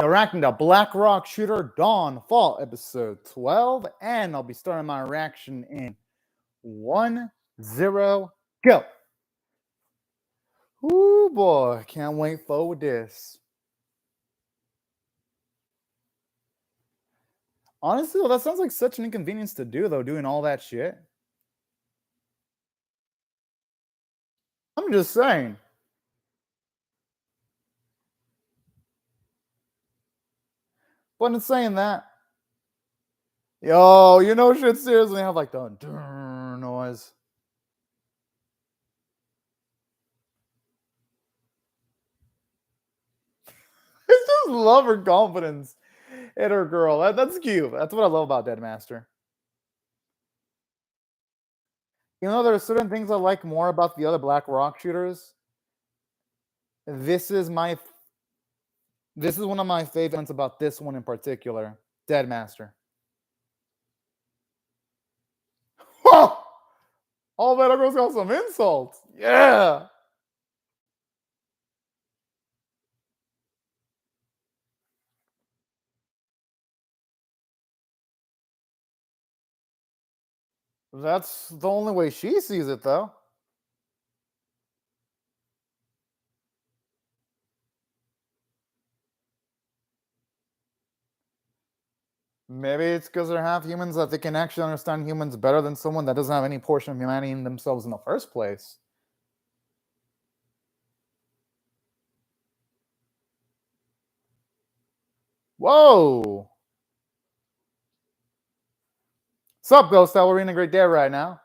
Reacting to Black Rock Shooter Dawn Fall episode 12, and I'll be starting my reaction in 1-0 go. Ooh boy, can't wait for this. Honestly, well, that sounds like such an inconvenience to do, though, doing all that shit. I'm just saying. But in saying that, yo, you know shit seriously have like the noise. It's just love her confidence in her girl. That's cute. That's what I love about Deadmaster. You know, there are certain things I like more about the other Black Rock shooters. This is one of my favorites about this one in particular, Deadmaster. Oh man, everyone's got some insults. Yeah. That's the only way she sees it, though. Maybe it's because they're half humans that they can actually understand humans better than someone that doesn't have any portion of humanity in themselves in the first place. Whoa! Sup, Ghost? How we're in a great day right now.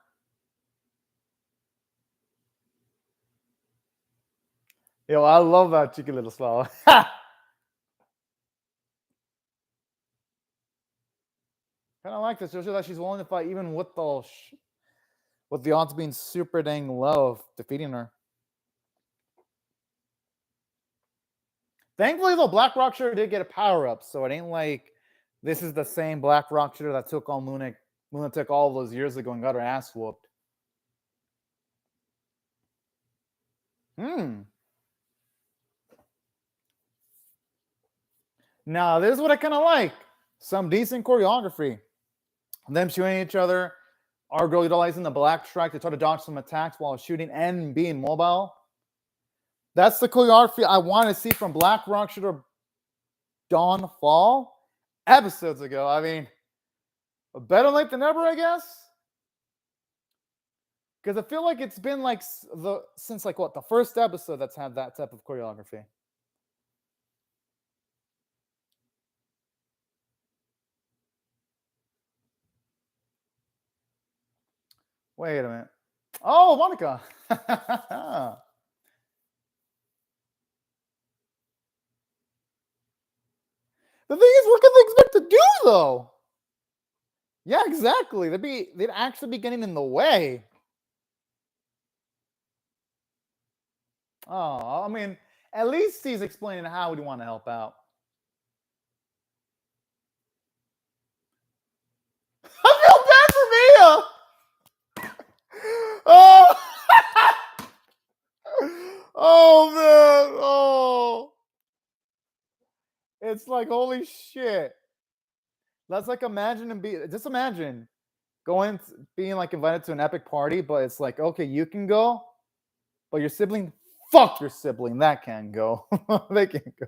Yo, I love that cheeky little smile. Kind of like this. Shows you that she's willing to fight even with the odds being super dang low of defeating her. Thankfully, though, Black Rock Shooter did get a power up, so it ain't like this is the same Black Rock Shooter that took on Lunatic all those years ago and got her ass whooped. Now, this is what I kind of like. Some decent choreography. Them shooting each other. Our girl utilizing the black strike to try to dodge some attacks while shooting and being mobile. That's the choreography I want to see from Black Rock Shooter Dawn Fall episodes ago. I mean, better late than never, I guess. Because I feel like it's been like since like what, the first episode that's had that type of choreography. Wait a minute. Oh, Monica. The thing is, what can they expect to do, though? Yeah, exactly. They'd actually be getting in the way. Oh, I mean, at least he's explaining how would you want to help out. I feel bad for Mia. Oh, oh man, oh, it's like holy shit. That's like just imagine being like invited to an epic party, but it's like, okay, you can go, but your sibling, fuck your sibling, that can't go. They can't go.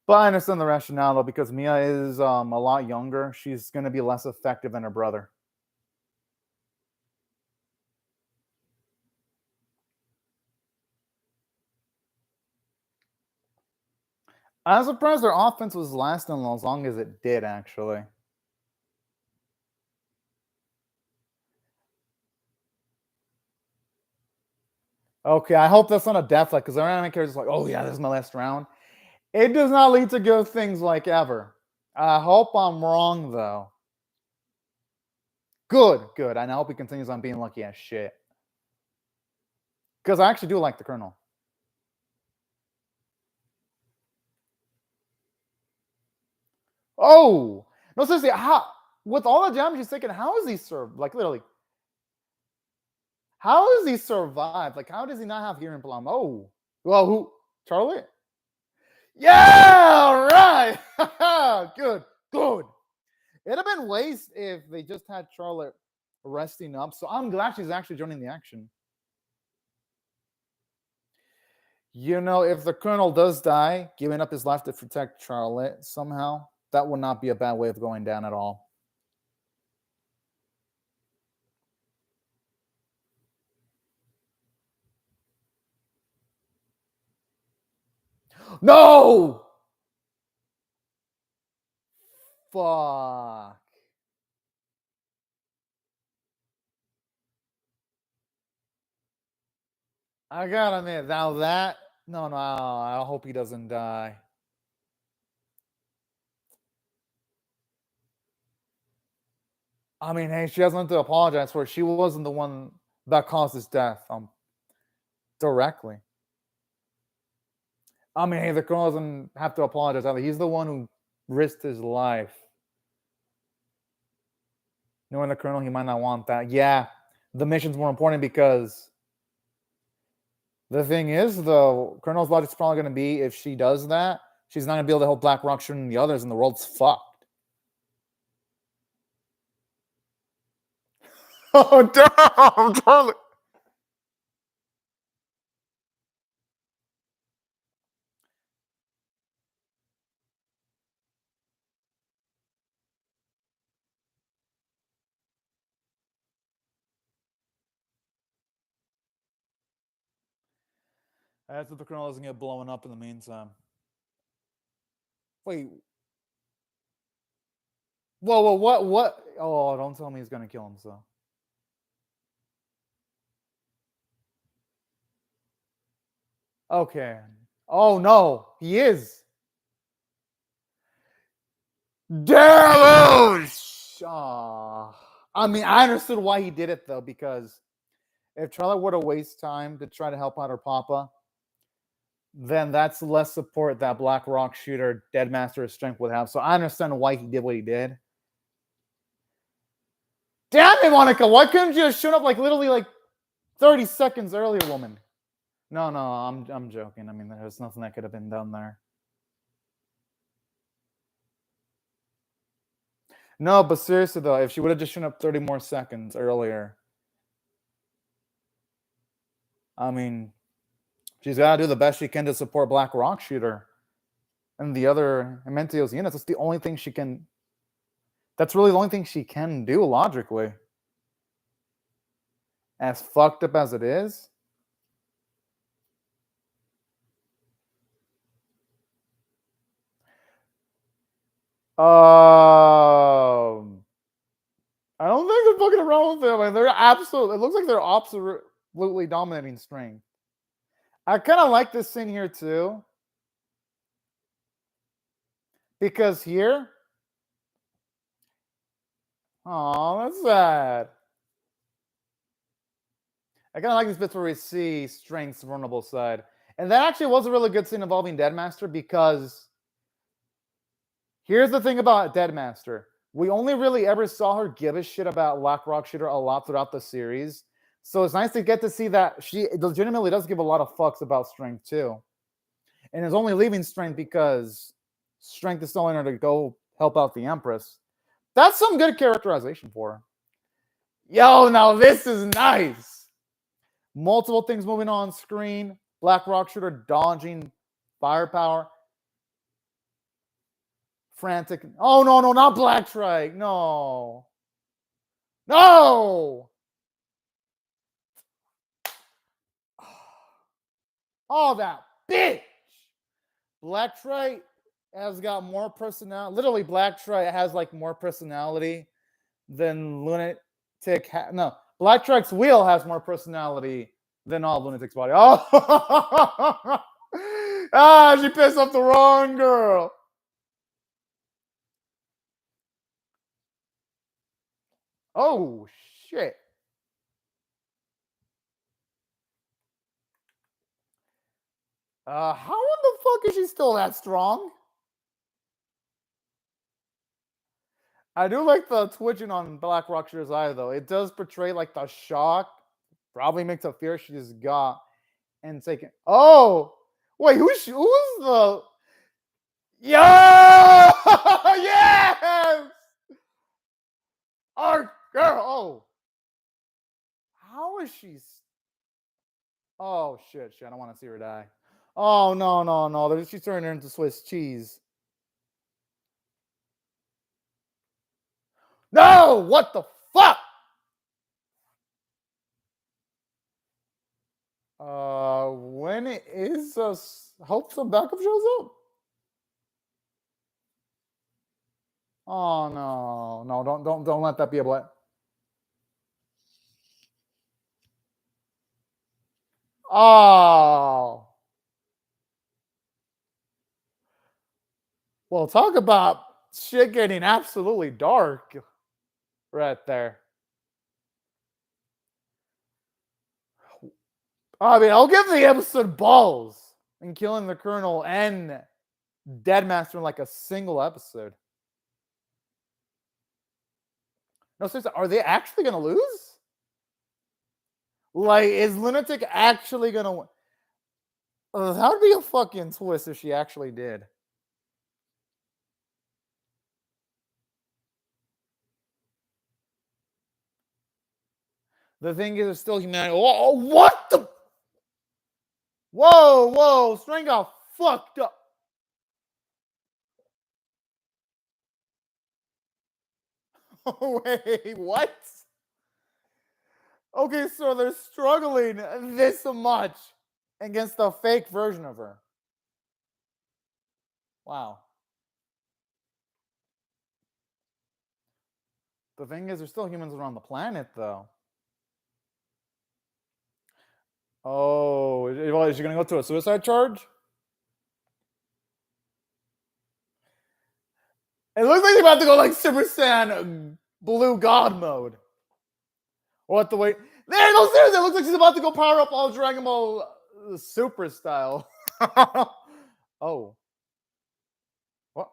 But I understand the rationale though, because Mia is a lot younger. She's going to be less effective than her brother. I'm surprised their offense was lasting as long as it did, actually. Okay, I hope that's not a death like, because our anime characters is like, oh yeah, this is my last round. It does not lead to good things like ever. I hope I'm wrong, though. Good, good. And I hope he continues on being lucky as shit. Because I actually do like the Colonel. Oh! No, seriously, with all the damage he's taken, how is he served? Like, literally. How does he survive? Like, how does he not have hearing problem? Oh. Well, who? Charlie? Yeah, right. Good, good. It'd have been waste if they just had Charlotte resting up. So I'm glad she's actually joining the action. You know, if the Colonel does die, giving up his life to protect Charlotte somehow, that would not be a bad way of going down at all. No! Fuck. I gotta admit, now that no, I hope he doesn't die. I mean, hey, she has nothing to apologize for. She wasn't the one that caused his death, directly. I mean, hey, the Colonel doesn't have to apologize either. He's the one who risked his life. Knowing the Colonel, he might not want that. Yeah, the mission's more important because the thing is, the Colonel's logic's probably going to be if she does that, she's not going to be able to help Black Rock shooting the others, and the world's fucked. Oh, damn, Charlie. That's if the Colonel doesn't get blown up in the meantime. Wait. Whoa, what? Oh, don't tell me he's going to kill himself. Okay. Oh, no, he is. Deluge! I mean, I understood why he did it, though, because if Charlotte were to waste time to try to help out her papa, then that's less support that Black Rock shooter, Deadmaster of Strength would have. So I understand why he did what he did. Damn it, Monica! Why couldn't you have shown up like literally like 30 seconds earlier, woman? No, I'm joking. I mean, there's nothing that could have been done there. No, but seriously though, if she would have just shown up 30 more seconds earlier, I mean, she's got to do the best she can to support Black Rock Shooter and the other Mentio's units. That's the only thing she can. That's really the only thing she can do logically. As fucked up as it is. I don't think they're fucking around with them. I mean, they're absolutely. It looks like they're absolutely dominating strength. I kind of like this scene here too, because here, oh, that's sad. I kind of like these bits where we see strength's vulnerable side, and that actually was a really good scene involving Deadmaster because here's the thing about Deadmaster. We only really ever saw her give a shit about Black Rock Shooter a lot throughout the series. So it's nice to get to see that she legitimately does give a lot of fucks about Strength too. And is only leaving Strength because Strength is telling her to go help out the Empress. That's some good characterization for her. Yo, now this is nice. Multiple things moving on screen. Black Rock Shooter dodging firepower. Frantic. Oh, no, not Black Strike. No. No. Oh, that bitch. Black Strike has got more personality. Literally, Black Strike has like more personality than Lunatic. No, Black Strike's wheel has more personality than all Lunatic's body. Oh, she pissed off the wrong girl. Oh, shit. How in the fuck is she still that strong? I do like the twitching on Black Rock Shooter's eye, though. It does portray like the shock, probably makes a fear she just got, and taking. Oh, wait, who's the? Yo! Yes! Our girl. Oh. How is she? Oh, shit. I don't want to see her die. Oh, no, no, no. She's turning her into Swiss cheese. No! What the fuck? When it is, hope some backup shows up. Oh no, no! Don't let that be a blame. Oh, well, talk about shit getting absolutely dark right there. I mean, I'll give the episode balls in killing the Colonel and Deadmaster in like a single episode. No, seriously, are they actually gonna lose? Like, is Lunatic actually gonna win? That'd be a fucking twist if she actually did. The thing is, it's still humanity. Oh, what the? Whoa, whoa! Strain got fucked up. Wait, what? Okay, so they're struggling this much against a fake version of her. Wow. The thing is, there's still humans around the planet, though. Oh, is she gonna go to a suicide charge? It looks like she's about to go like Super Saiyan Blue God mode. What the wait? There, no, seriously, it looks like she's about to go power up all Dragon Ball Super style. Oh. What?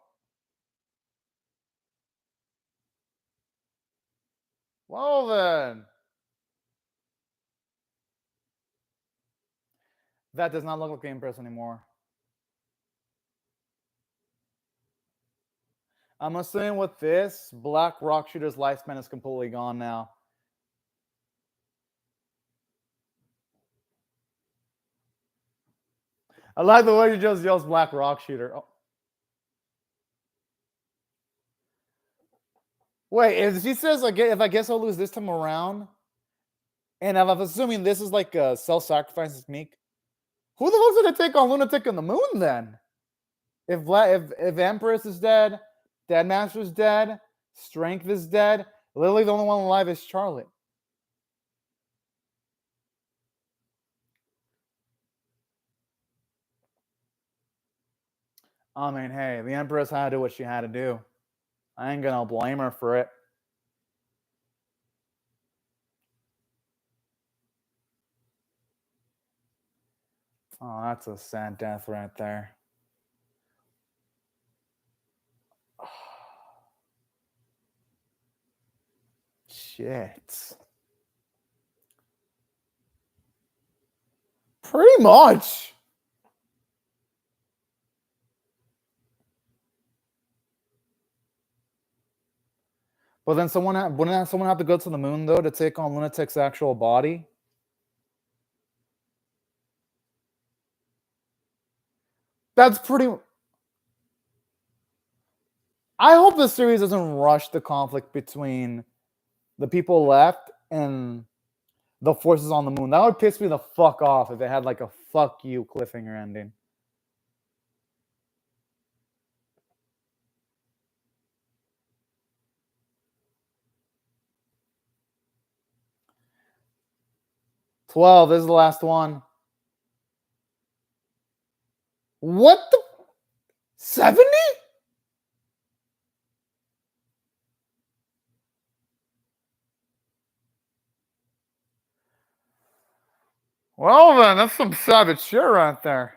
Well then. That does not look like the Empress anymore. I'm assuming with this, Black Rock Shooter's lifespan is completely gone now. I like the way you just yells Black Rock Shooter. Oh. Wait, if she says if I guess I'll lose this time around, and I'm assuming this is like a self-sacrifice technique, who the fuck's gonna take on Lunatic on the moon then? If Empress is dead, Deadmaster's dead, Strength is dead, literally the only one alive is Charlotte. I mean, hey, the Empress had to do what she had to do. I ain't gonna blame her for it. Oh, that's a sad death right there. Shit. Pretty much. But then wouldn't someone have to go to the moon though to take on Lunatic's actual body? That's pretty. I hope the series doesn't rush the conflict between the people left and the forces on the moon. That would piss me the fuck off if they had like a fuck you cliffhanger ending. $12. This is the last one. What the 70? Well then, that's some savage shit right there.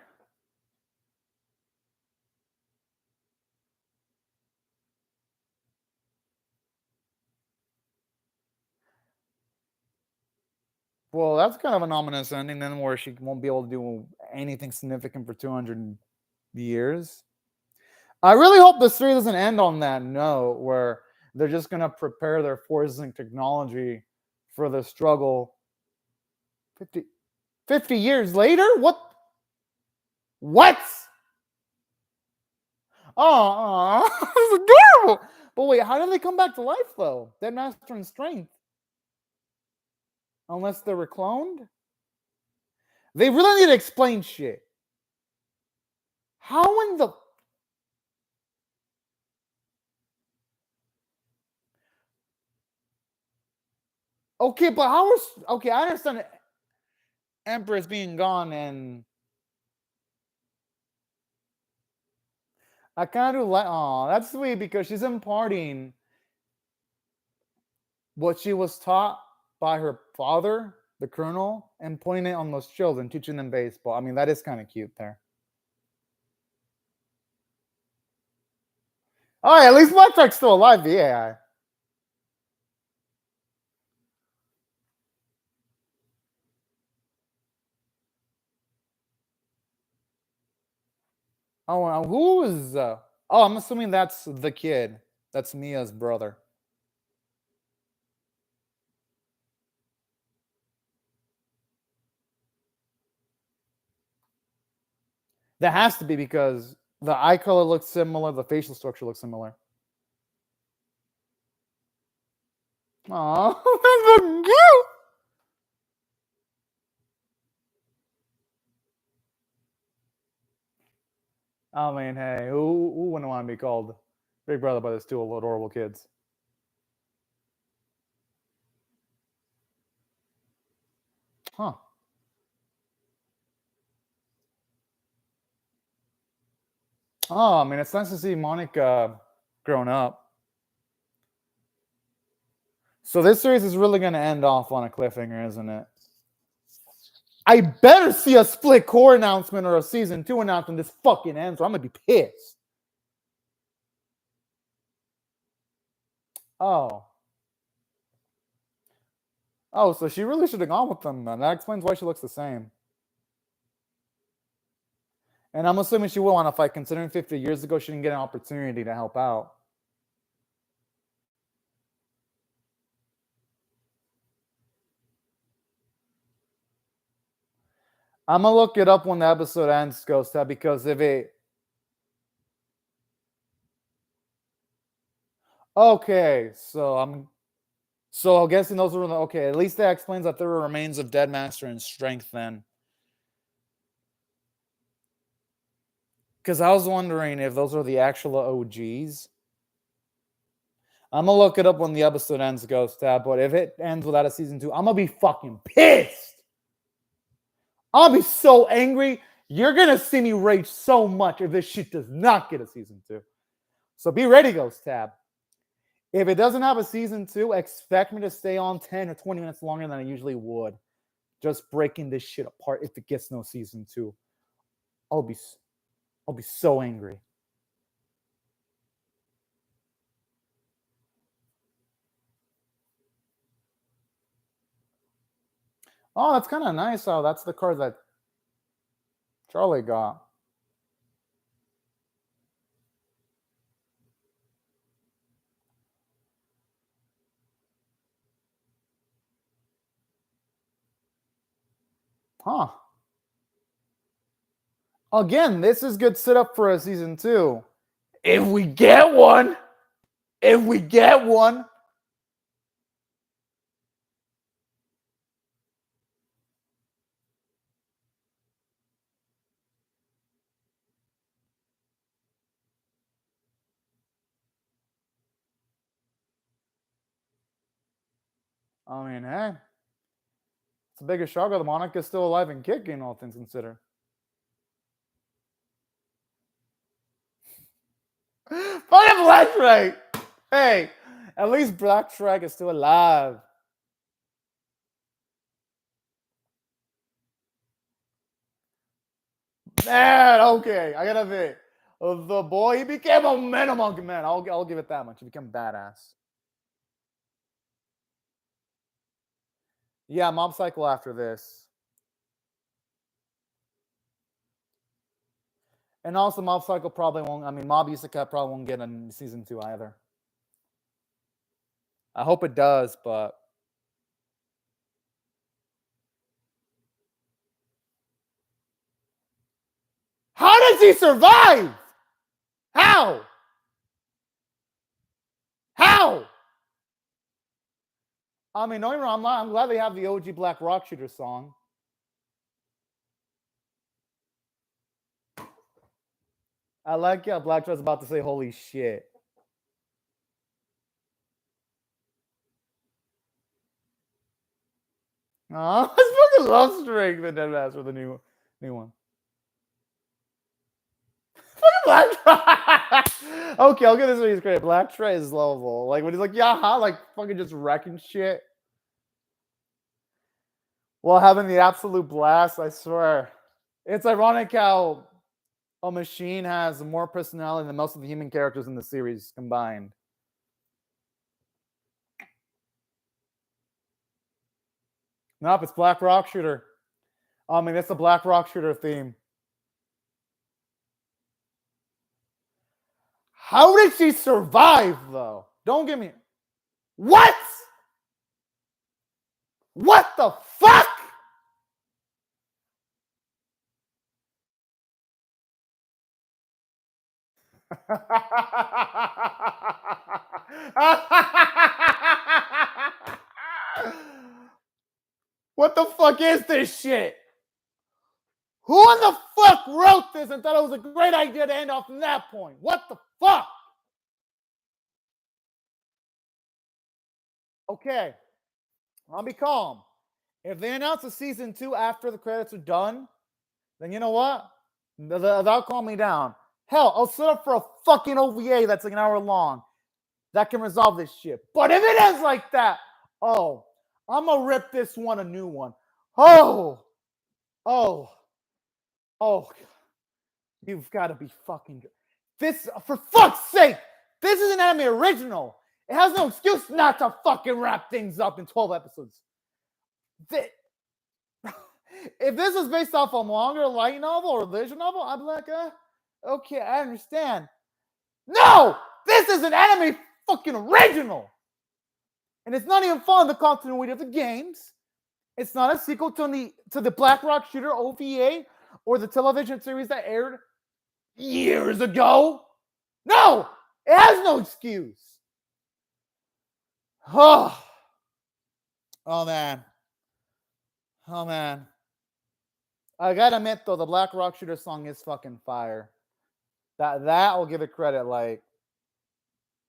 Well, that's kind of an ominous ending then where she won't be able to do anything significant for 200 years. I really hope the series doesn't end on that note where they're just gonna prepare their forces and technology for the struggle 50 years later? What? What? Oh, this is adorable. But wait, how do they come back to life though? Dead Master and Strength. Unless they were cloned? They really need to explain shit. How in the... Okay, but how is... Okay, I understand Empress being gone and... I kind of like... Oh, that's sweet because she's imparting what she was taught by her father, the colonel, and putting it on those children, teaching them baseball. I mean, that is kind of cute there. Oh, yeah, at least Blackjack's still alive, the AI. Oh, who is... oh, I'm assuming that's the kid. That's Mia's brother. That has to be because the eye color looks similar, the facial structure looks similar. Aw, that's so cute. I mean, hey, who wouldn't want to be called Big Brother by these two adorable kids? Huh. Oh, I mean, it's nice to see Monica grown up. So this series is really going to end off on a cliffhanger, isn't it? I better see a split core announcement or a season 2 announcement this fucking ends, or I'm going to be pissed. Oh. Oh, so she really should have gone with them then. That explains why she looks the same. And I'm assuming she will want to fight, considering 50 years ago she didn't get an opportunity to help out. I'm gonna look it up when the episode ends, Ghost Tab, because if it... Okay, so I'm guessing those were the... Okay, at least that explains that there were remains of Dead Master and Strength then. Because I was wondering if those are the actual OGs. I'm gonna look it up when the episode ends, Ghost Tab, but if it ends without a season 2, I'm gonna be fucking pissed. I'll be so angry. You're gonna see me rage so much if this shit does not get a season 2. So be ready, Ghost Tab. If it doesn't have a season 2, expect me to stay on 10 or 20 minutes longer than I usually would. Just breaking this shit apart if it gets no season 2. I'll be so angry. Oh, that's kind of nice. Oh, that's the card that Charlie got. Huh. Again, this is good setup for a season 2. If we get one. If we get one. I mean, hey. It's a bigger struggle. The Monarch is still alive and kicking, all things considered. Fucking Black Shrek! Hey, at least Black Shrek is still alive. Man, okay, I gotta admit, the boy, he became a monkey man. I'll give it that much. He became badass. Yeah, Mob Psycho after this. And also, Mob Psycho probably won't. I mean, Mob Isekai probably won't get in season 2 either. I hope it does, but how does he survive? How? How? I mean, don't get me wrong, I'm glad they have the OG Black Rock Shooter song. I like Black Trust's about to say holy shit. Oh, I fucking love String, the Dead Master, the new one. Black Okay, I'll give this one his credit. Black Trey is lovable. Like when he's like, yeah, like fucking just wrecking shit. While having the absolute blast, I swear. It's ironic how a machine has more personality than most of the human characters in the series combined. Nope, it's Black Rock Shooter. I mean, it's the Black Rock Shooter theme. How did she survive, though? Don't give me... What? What the fuck? What the fuck is this shit? Who in the fuck wrote this and thought it was a great idea to end off from that point? What the fuck? Okay, I'll be calm. If they announce a season 2 after the credits are done, then you know what? That'll calm me down. Hell, I'll set up for a fucking OVA that's like an hour long. That can resolve this shit. But if it ends like that, oh, I'm gonna rip this one a new one. Oh, you've got to be fucking... This, for fuck's sake, this is an anime original. It has no excuse not to fucking wrap things up in 12 episodes. If this was based off a longer light novel or visual novel, I'd be like, okay, I understand. No! This is an anime fucking original! And it's not even following the continuity of the games. It's not a sequel to the Black Rock Shooter OVA or the television series that aired years ago. No! It has no excuse. Oh man. I gotta admit though, the Black Rock Shooter song is fucking fire. That I'll give it credit. Like,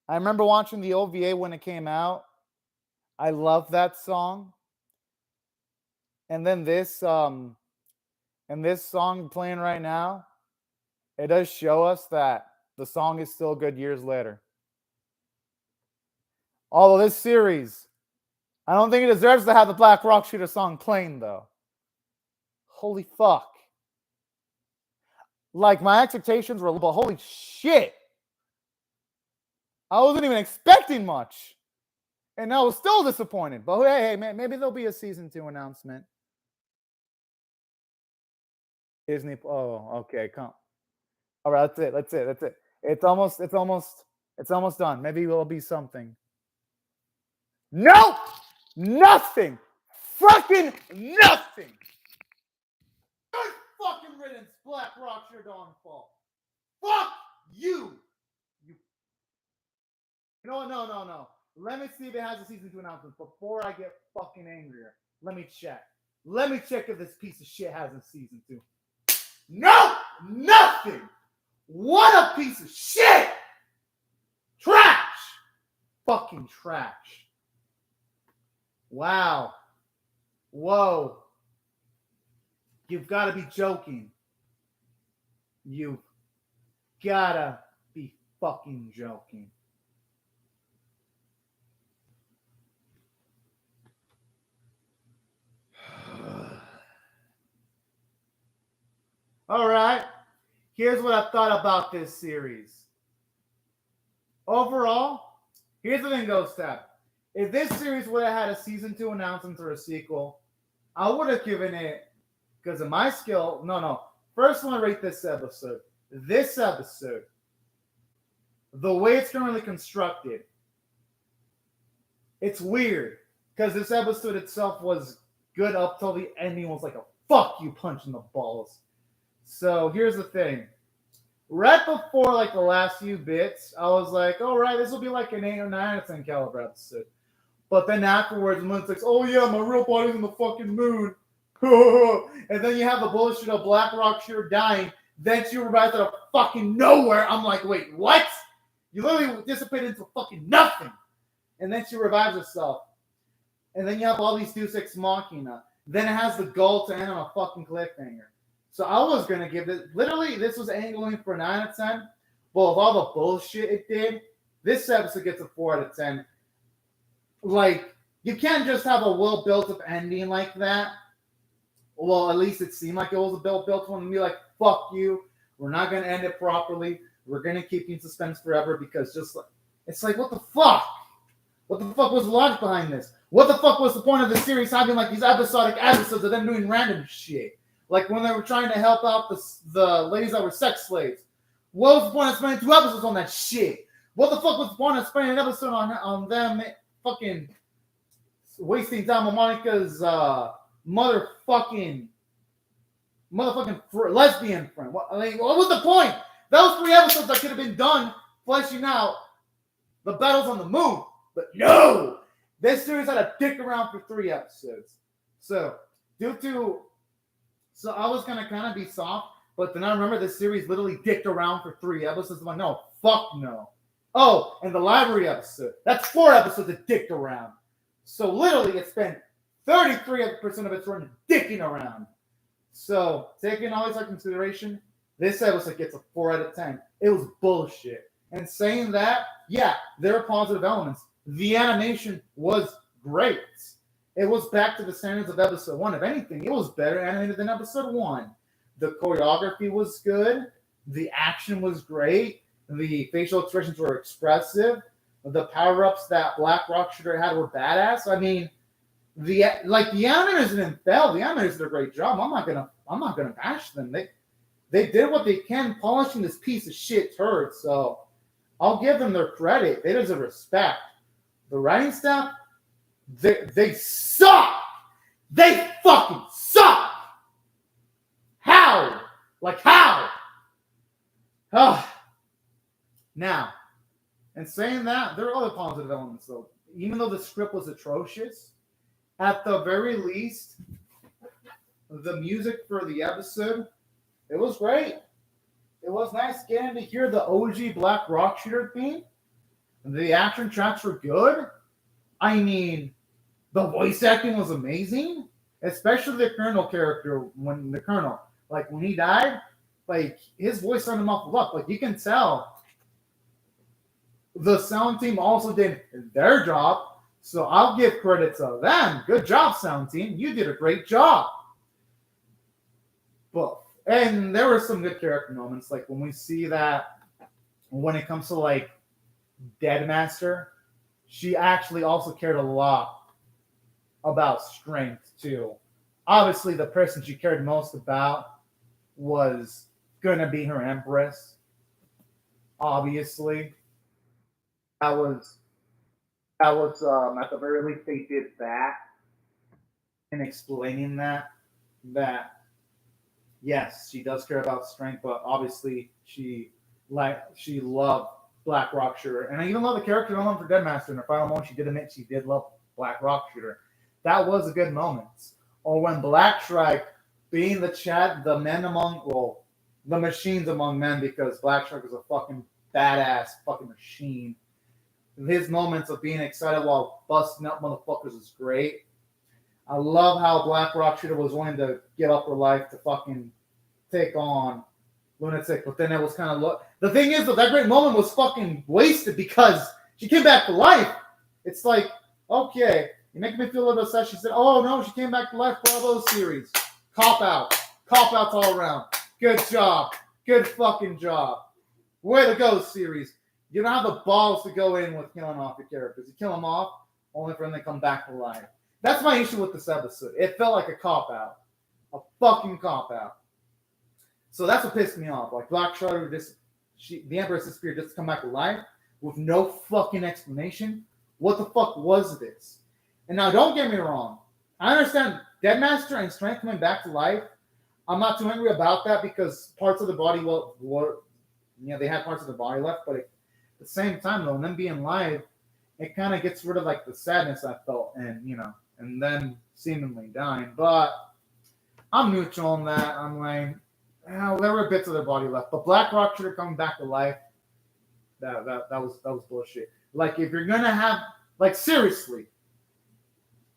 I remember watching the OVA when it came out. I love that song. And then this song playing right now, it does show us that the song is still good years later. Although this series, I don't think it deserves to have the Black Rock Shooter song playing though. Holy fuck. Like, my expectations were, but holy shit. I wasn't even expecting much. And I was still disappointed. But hey, man, maybe there'll be a season 2 announcement. Disney. Oh, okay. Come. All right, that's it. It's almost done. Maybe it'll be something. Nope! Nothing! Fucking nothing! Good fucking riddance, Black Rock Your Downfall. Fuck you! No. Let me see if it has a season 2 announcement before I get fucking angrier. Let me check. If this piece of shit has a season 2. No! Nothing! What a piece of shit! Trash! Fucking trash. Wow. Whoa. You've got to be joking. You've got to be fucking joking. All right. Here's what I thought about this series. Overall, here's the thing, Ghost Step. If this series would have had a season 2 announcement or a sequel, I would have given it, because of my skill. No. First, I want to rate this episode. This episode, the way it's currently constructed, it's weird because this episode itself was good up till the ending was like a fuck you punch in the balls. So here's the thing. Right before like the last few bits, I was like, all right, this will be like an 8 or 9 out of 10 caliber episode. But then afterwards, Moon's like, oh yeah, my real body's in the fucking moon. And then you have the bullshit of Black Rock Shooter dying. Then she revives out of fucking nowhere. I'm like, wait, what? You literally dissipated into fucking nothing. And then she revives herself. And then you have all these Deus Ex Machina. Then it has the goal to end on a fucking cliffhanger. So I was going to give this, literally, this was angling for 9 out of 10. But with all the bullshit it did, this episode gets a 4 out of 10. Like, you can't just have a well built up ending like that. Well, at least it seemed like it was a built one, and be like, fuck you. We're not going to end it properly. We're going to keep you in suspense forever because just like, it's like, what the fuck? What the fuck was the logic behind this? What the fuck was the point of the series having like these episodic episodes of them doing random shit? Like when they were trying to help out the ladies that were sex slaves. What was the point of spending 2 episodes on that shit? What the fuck was the point of spending an episode on them fucking wasting time on Monica's motherfucking lesbian friend? What was the point? That was 3 episodes that could have been done fleshing out the battles on the moon. But no! This series had to dick around for 3 episodes. So I was going to kind of be soft, but then I remember this series literally dicked around for 3 episodes. I'm like, no, fuck no. Oh, and the library episode. That's 4 episodes that dicked around. So literally it spent 33% of its run dicking around. So taking all this into consideration, this episode gets a 4 out of 10. It was bullshit. And saying that, yeah, there are positive elements. The animation was great. It was back to the standards of episode 1. If anything, it was better animated than episode 1. The choreography was good. The action was great. The facial expressions were expressive. The power-ups that Black Rock Shooter had were badass. I mean, the animators didn't fail. The animators did a great job. I'm not gonna bash them. They did what they can polishing this piece of shit turd. So I'll give them their credit. They deserve respect. The writing staff, they suck. They fucking suck. How? Like how? Now, and saying that, there are other positive elements though. Even though the script was atrocious, at the very least, the music for the episode, it was great. It was nice getting to hear the OG Black Rock Shooter theme. The action tracks were good. I mean, the voice acting was amazing, especially the Colonel character. When he died, like his voice sounded muffled up. Like you can tell, the sound team also did their job. So I'll give credit to them. Good job, sound team. You did a great job. And there were some good character moments, like when we see that when it comes to like Deadmaster, she actually also cared a lot about strength too. Obviously, the person she cared most about was gonna be her Empress. Obviously, that was at the very least they did that in explaining that yes, she does care about strength, but obviously she loved Black Rock Shooter. And I even love the character development for Deadmaster. In her final moment, she did admit she did love Black Rock Shooter. That was a good moment. Or when Black Shrike, being the machines among men, because Black Shrike is a fucking badass fucking machine. His moments of being excited while busting up motherfuckers is great. I love how Black Rock Shooter was willing to give up her life to fucking take on Lunatic, but then it was kind of the thing is, though, that great moment was fucking wasted because she came back to life. It's like, okay, you're making me feel a little bit sad. She said, oh no, she came back to life. Bravo series. Cop outs all around. Good job. Good fucking job. Way to go, series. You don't have the balls to go in with killing off your characters. You kill them off, only for them to come back to life. That's my issue with this episode. It felt like a cop-out. A fucking cop-out. So that's what pissed me off. Like Black Shredder the Empress disappeared just to come back to life with no fucking explanation. What the fuck was this? And now don't get me wrong. I understand Deadmaster and Strength coming back to life. I'm not too angry about that because parts of the body were they had parts of the body left, but at the same time though, them being live, it kind of gets rid of like the sadness I felt and then seemingly dying. But I'm neutral on that. I'm like, there were bits of their body left, but Black Rock should have come back to life. That was bullshit. Like if you're gonna have seriously,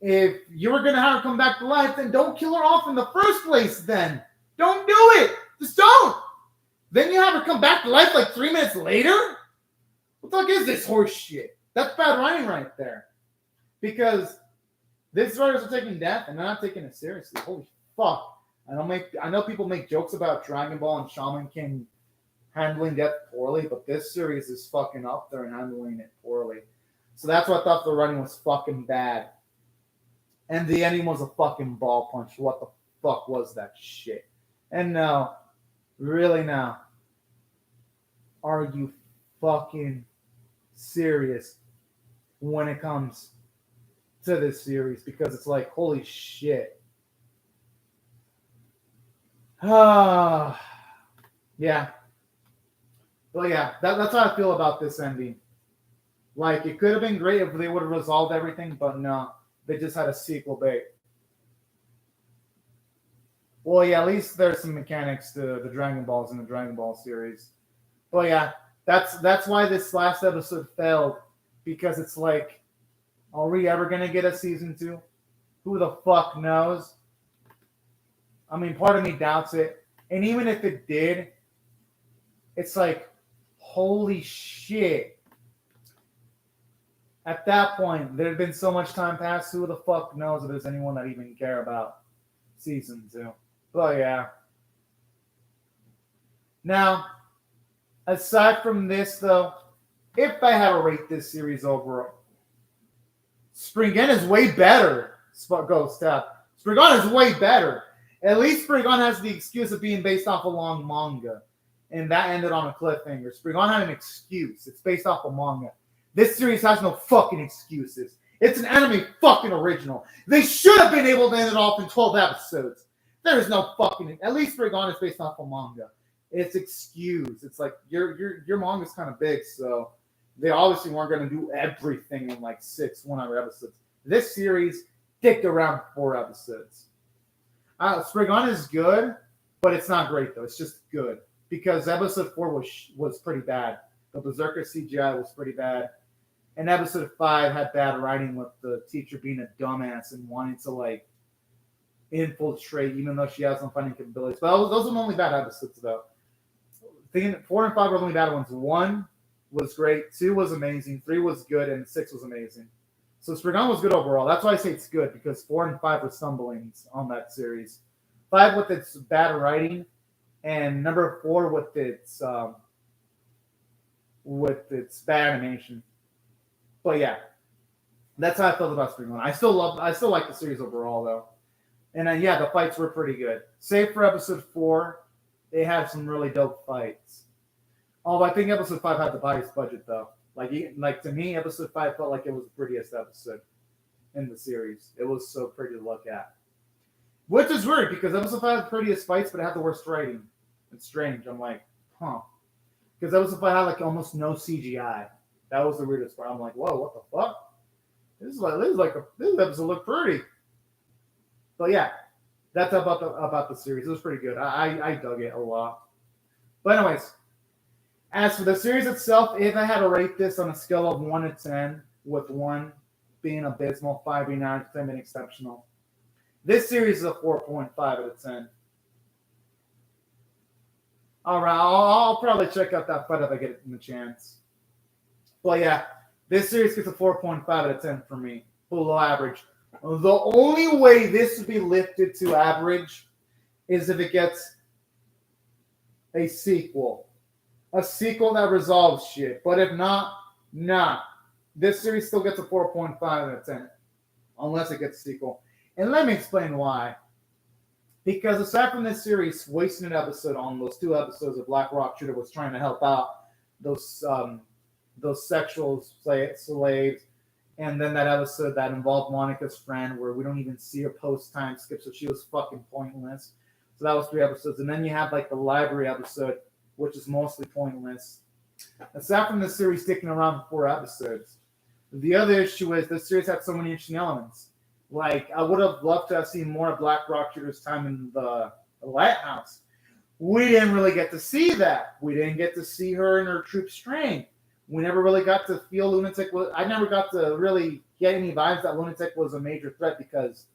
if you were gonna have her come back to life, then don't kill her off in the first place. Then don't do it. Just don't. Then you have her come back to life like 3 minutes later. What the fuck is this horse shit? That's bad writing right there. Because these writers are taking death and they're not taking it seriously. Holy fuck. I know people make jokes about Dragon Ball and Shaman King handling death poorly, but this series is fucking up there and handling it poorly. So that's why I thought the writing was fucking bad. And the ending was a fucking ball punch. What the fuck was that shit? And no, really now, are you fucking serious when it comes to this series? Because it's like, holy shit. Yeah. Well, yeah, that's how I feel about this ending. Like, it could have been great if they would have resolved everything, but no. They just had a sequel bait. Well, yeah, at least there's some mechanics to the Dragon Balls in the Dragon Ball series. Well, yeah, that's why this last episode failed. Because it's like, are we ever going to get a season 2? Who the fuck knows? I mean, part of me doubts it. And even if it did, it's like, holy shit. At that point, there had been so much time passed. Who the fuck knows if there's anyone that even care about season 2? But yeah. Now, aside from this, though, if I had to rate this series overall, Spriggan is way better. Ghost Tap. Spriggan is way better. At least Spriggan has the excuse of being based off a long manga. And that ended on a cliffhanger. Spriggan had an excuse. It's based off a manga. This series has no fucking excuses. It's an anime fucking original. They should have been able to end it off in 12 episodes. There is no fucking... At least Spriggan is based off a manga. It's excused. It's like, your manga's kind of big, so they obviously weren't going to do everything in like 6 one-hour episodes. This series dicked around 4 episodes. Spriggan is good, but it's not great, though. It's just good. Because episode 4 was pretty bad. The Berserker CGI was pretty bad. And episode 5 had bad writing with the teacher being a dumbass and wanting to, like, infiltrate, even though she has no fighting capabilities. But those are the only bad episodes, though. 4 and 5 were the only bad ones. 1 was great. 2 was amazing. 3 was good. And 6 was amazing. So Spriggan was good overall. That's why I say it's good, because 4 and 5 were stumblings on that series. 5 with its bad writing, and number 4 with its bad animation. But yeah, that's how I felt about Spriggan. I still like the series overall, though. And yeah, the fights were pretty good. Save for episode 4, they had some really dope fights. Although I think episode 5 had the highest budget, though. Like to me, episode 5 felt like it was the prettiest episode in the series. It was so pretty to look at. Which is weird, because episode 5 had the prettiest fights, but it had the worst writing. It's strange. I'm like, huh. Because episode 5 had like almost no CGI. That was the weirdest part. I'm like, whoa, what the fuck? This episode looked pretty. But yeah, that's about the series. It was pretty good. I dug it a lot. But anyways, as for the series itself, if I had to rate this on a scale of 1 to 10, with 1 being abysmal, 5 being average, 10 being exceptional, this series is a 4.5 out of 10. All right, I'll probably check out that fight if I get the chance. But yeah, this series gets a 4.5 out of 10 for me, below average. The only way this would be lifted to average is if it gets a sequel. A sequel that resolves shit. But if not, nah. This series still gets a 4.5 out of 10. Unless it gets a sequel. And let me explain why. Because aside from this series wasting an episode on those 2 episodes of Black Rock Shooter was trying to help out those sexual slaves, and then that episode that involved Monica's friend where we don't even see her post time skip, so she was fucking pointless. So that was 3 episodes, and then you have like the library episode, which is mostly pointless. Aside from the series sticking around for 4 episodes, the other issue is this series had so many interesting elements. Like, I would have loved to have seen more of Black Rock Shooter's time in the lighthouse. We didn't really get to see that. We didn't get to see her in her troop strength. We never really got to feel Lunatic. I never got to really get any vibes that Lunatic was a major threat because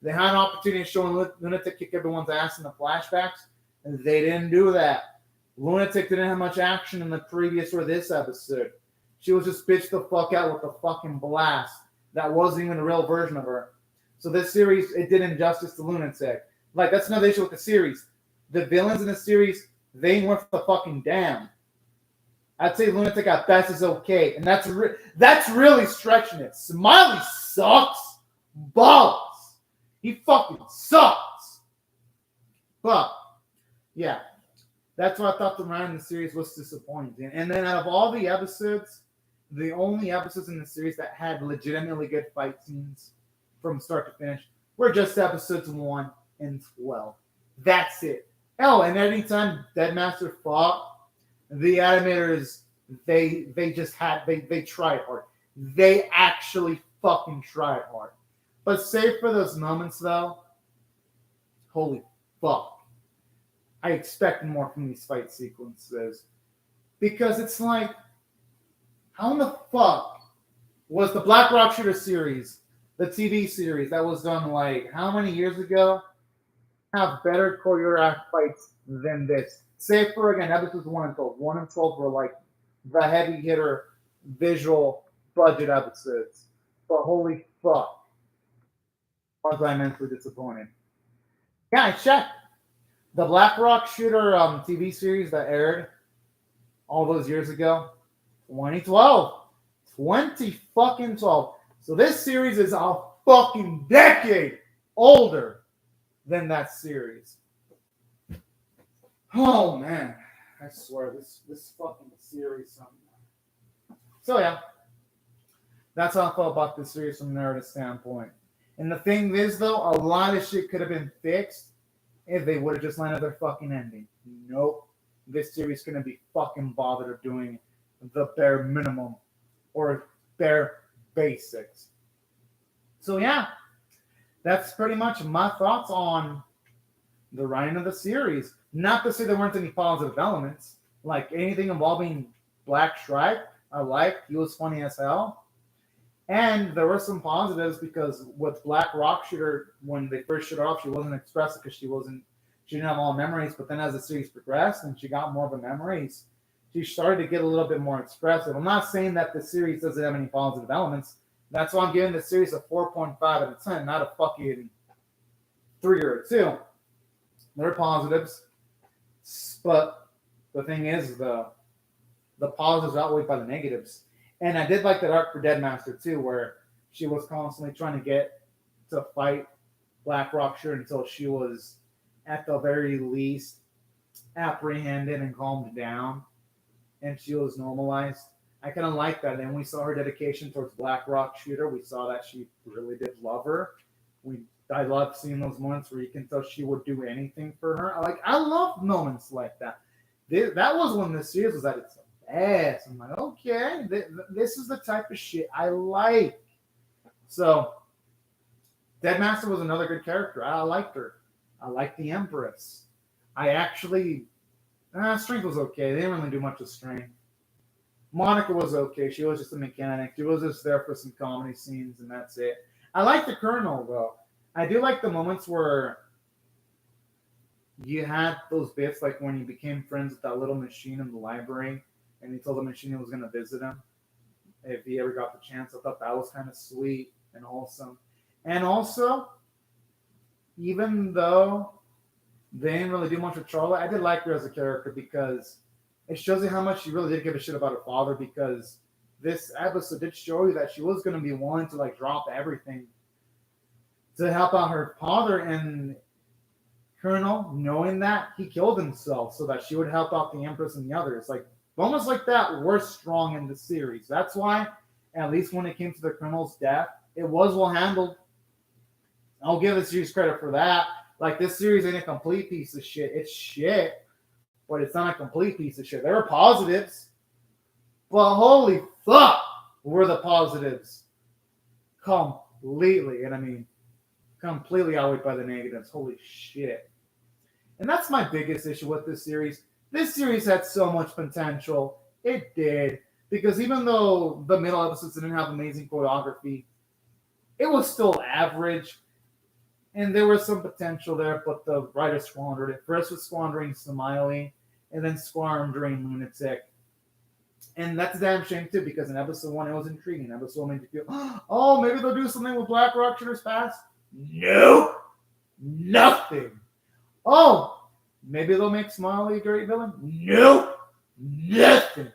they had an opportunity to show Lunatic kick everyone's ass in the flashbacks, and they didn't do that. Lunatic didn't have much action in the previous or this episode. She was just bitched the fuck out with a fucking blast. That wasn't even a real version of her. So this series, it did injustice to Lunatic. Like, that's another issue with the series. The villains in the series, they ain't worth the fucking damn. I'd say Lunatic at best is okay, and that's really stretching it. Smiley sucks balls. He fucking sucks. But, yeah. That's why I thought the run in the series was disappointing. And then out of all the episodes, the only episodes in the series that had legitimately good fight scenes from start to finish were just episodes 1 and 12. That's it. Oh, and anytime Deadmaster fought, the animators, they tried hard. They actually fucking tried hard. But save for those moments, though, holy fuck. I expect more from these fight sequences. Because it's like, how in the fuck was the Black Rock Shooter series, the TV series that was done like how many years ago, have better choreographed fights than this? Save for, again, episodes 1 and 12. 1 and 12 were like the heavy hitter visual budget episodes. But holy fuck. Was I immensely disappointed. Yeah, I checked. The Black Rock Shooter TV series that aired all those years ago, 2012. 2012. So this series is a fucking decade older than that series. Oh, man. I swear, this fucking series. So, yeah. That's how I felt about this series from a narrative standpoint. And the thing is, though, a lot of shit could have been fixed if they would have just landed their fucking ending. Nope. This series couldn't be fucking bothered of doing the bare minimum or bare basics. So, yeah. That's pretty much my thoughts on the writing of the series. Not to say there weren't any positive elements. Like anything involving Black Stripe, I liked. He was funny as hell. And there were some positives because with Black Rock Shooter, when they first showed her off, she wasn't expressive because she didn't have all memories. But then as the series progressed and she got more of the memories, she started to get a little bit more expressive. I'm not saying that the series doesn't have any positive elements. That's why I'm giving the series a 4.5 out of 10, not a fucking 3 or a 2. There are positives, but the thing is, the positives outweighed by the negatives. And I did like that arc for Deadmaster too, where she was constantly trying to get to fight Black Rock Shooter until she was, at the very least, apprehended and calmed down, and she was normalized. I kind of like that. And we saw her dedication towards Black Rock Shooter. We saw that she really did love her. I love seeing those moments where you can tell she would do anything for her. I love moments like that. That was when the series was at its best. I'm like, okay, this is the type of shit I like. So, Deadmaster was another good character. I liked her. I liked the Empress. I actually, Strength was okay. They didn't really do much with Strength. Monica was okay. She was just a mechanic. She was just there for some comedy scenes, and that's it. I like the Colonel, though. I do like the moments where you had those bits, like when you became friends with that little machine in the library, and he told the machine he was going to visit him if he ever got the chance. I thought that was kind of sweet and wholesome. And also, even though they didn't really do much with Charlotte, I did like her as a character because it shows you how much she really did give a shit about her father, because this episode did show you that she was going to be willing to drop everything to help out her father, and Colonel, knowing that, he killed himself so that she would help out the Empress and the others. Like, moments like that were strong in the series. That's why, at least when it came to the Colonel's death, it was well handled. I'll give the series credit for that. Like, this series ain't a complete piece of shit. It's shit, but it's not a complete piece of shit. There are positives, but holy fuck, were the positives completely, and I mean completely outweighed by the negatives. Holy shit. And that's my biggest issue with this series. This series had so much potential. It did. Because even though the middle episodes didn't have amazing choreography, it was still average. And there was some potential there, but the writers squandered it. First was squandering Smiley, and then squandering Lunatic. And that's a damn shame too, because in episode 1 it was intriguing. Episode 1 made you feel, oh, maybe they'll do something with Black Rock Shooter's past. Nope. Nothing. Oh, maybe they'll make Smiley a great villain. Nope. Nothing.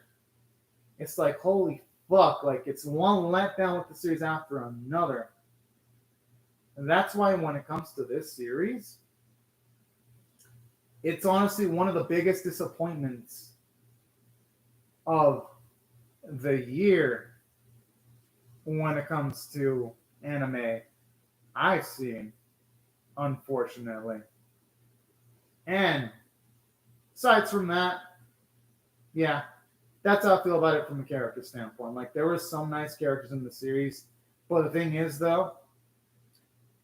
It's like, holy fuck, like it's one letdown with the series after another. And that's why when it comes to this series, it's honestly one of the biggest disappointments of the year when it comes to anime I've seen, unfortunately. And aside from that, yeah, that's how I feel about it from a character standpoint. Like, there were some nice characters in the series, but the thing is, though,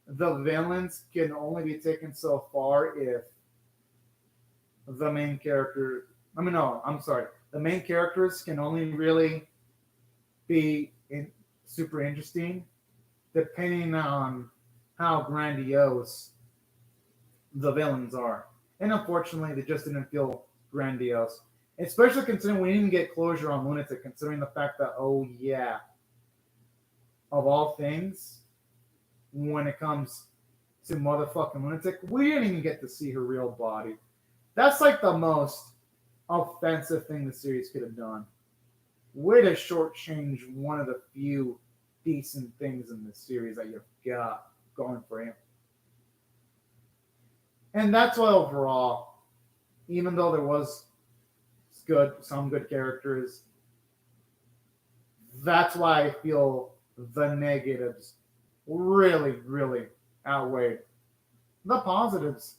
the villains can only be taken so far if the main character... The main characters can only really be super interesting depending on how grandiose the villains are. And unfortunately, they just didn't feel grandiose. Especially considering we didn't get closure on Lunatic, considering the fact that, oh yeah, of all things, when it comes to motherfucking Lunatic, we didn't even get to see her real body. That's like the most offensive thing the series could have done. Way to shortchange one of the few decent things in this series that you've got going for him. And that's why overall, even though there was some good characters, that's why I feel the negatives really, really outweigh the positives.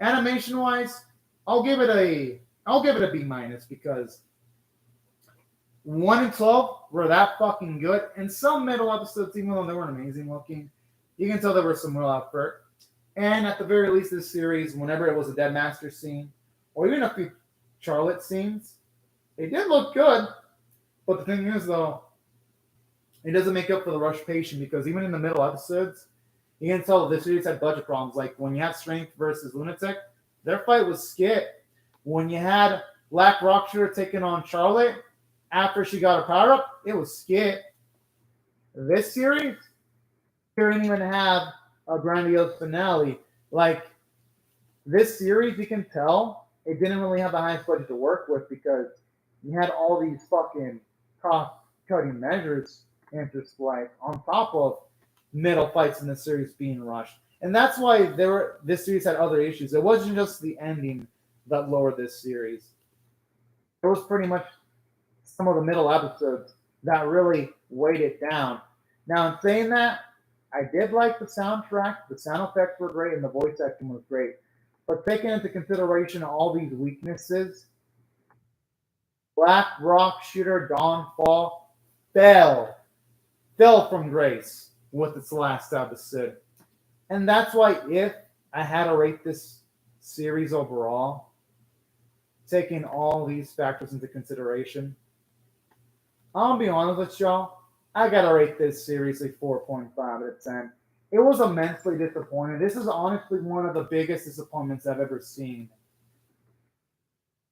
Animation wise, I'll give it a B minus, because 1 and 12 were that fucking good, and some middle episodes, even though they weren't amazing looking, you can tell there was some real effort. And at the very least, this series, whenever it was a Dead Master scene, or even a few Charlotte scenes, they did look good. But the thing is, though, it doesn't make up for the rush patient, because even in the middle episodes, you can tell this series had budget problems. Like when you had Strength versus Lunatic, their fight was skit. When you had Black Rock Shooter taking on Charlotte after she got a power up, it was skit. This series didn't even have a grandiose finale. Like, this series, you can tell it didn't really have the highest budget to work with, because you had all these fucking cost-cutting measures interspersed on top of middle fights in the series being rushed. And that's why this series had other issues. It wasn't just the ending that lowered this series. It was pretty much some of the middle episodes that really weighed it down. Now, in saying that, I did like the soundtrack. The sound effects were great, and the voice acting was great. But taking into consideration all these weaknesses, Black Rock Shooter Dawnfall fell from grace with its last episode. And that's why, if I had to rate this series overall, taking all these factors into consideration, I'll be honest with y'all, I gotta rate this series a 4.5 out of 10. It was immensely disappointing. This is honestly one of the biggest disappointments I've ever seen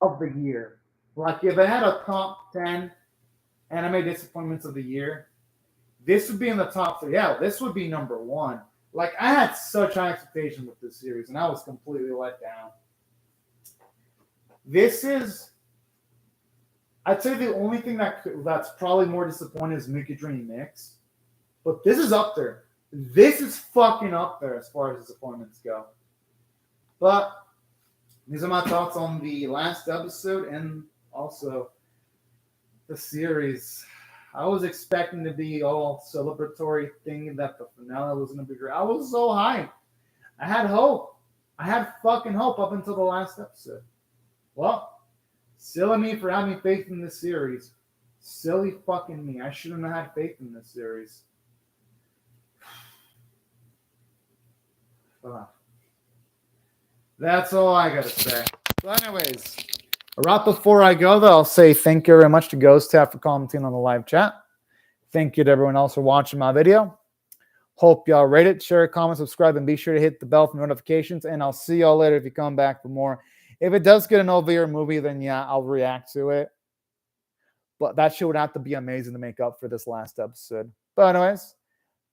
of the year. Like, if I had a top 10 anime disappointments of the year, this would be in the top 3. Yeah, this would be number 1. Like, I had such high expectations with this series, and I was completely let down. This is, I'd say, the only thing that's probably more disappointing is Mickey Dream Mix. But this is up there. This is fucking up there as far as disappointments go. But these are my thoughts on the last episode and also the series. I was expecting to be all celebratory, thinking that the finale was going to be great. I was so hyped. I had hope. I had fucking hope up until the last episode. Well, silly me for having faith in this series. Silly fucking me. I shouldn't have had faith in this series. That's all I gotta say. But anyways, right before I go, though, I'll say thank you very much to Ghost Tab for commenting on the live chat. Thank you to everyone else for watching my video. Hope y'all rate it, share, comment, subscribe, and be sure to hit the bell for notifications. And I'll see y'all later if you come back for more. If it does get an OVA movie, then yeah, I'll react to it. But that shit would have to be amazing to make up for this last episode. But anyways,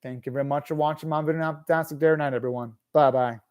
thank you very much for watching my video. Have a fantastic day or night, everyone. Bye-bye.